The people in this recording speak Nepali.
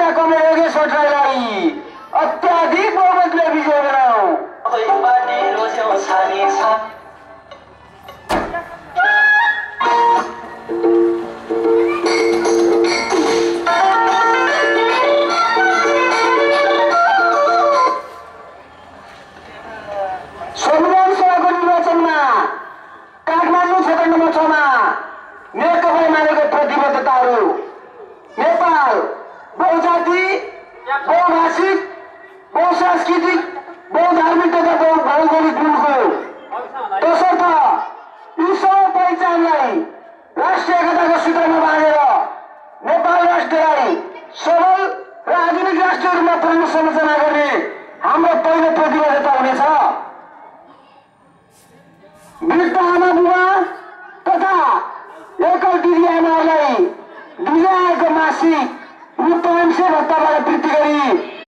नेता कमरेड योगेश्वर राईलाई अत्याधिक बहुमतले विजय बनाऊ। संविधान सभाको निर्वाचनमा काठमाडौँ क्षेत्र नम्बर 6 मा नेकपाले मानेको प्रतिबद्धताहरू नेपाल बहुजाति, बहुभाषिक, बहुसांस्कृतिक, बहुधार्मिक तथा बहुभौगोलिक मुलुक हो। तसर्थ यी सबै पहिचानलाई राष्ट्रिय एकताको सूत्रमा बाँधेर नेपाल राष्ट्रलाई सबल र आधुनिक राष्ट्रको रूपमा पुनर्संरचना गर्ने हाम्रो पहिलो प्रतिबद्धता हुनेछ। वृद्ध आमा बुबा तथा एकल दिदी आमाहरूलाई दिँदै आएको मासिक रु 500 भत्ताबाट वृद्धि गरी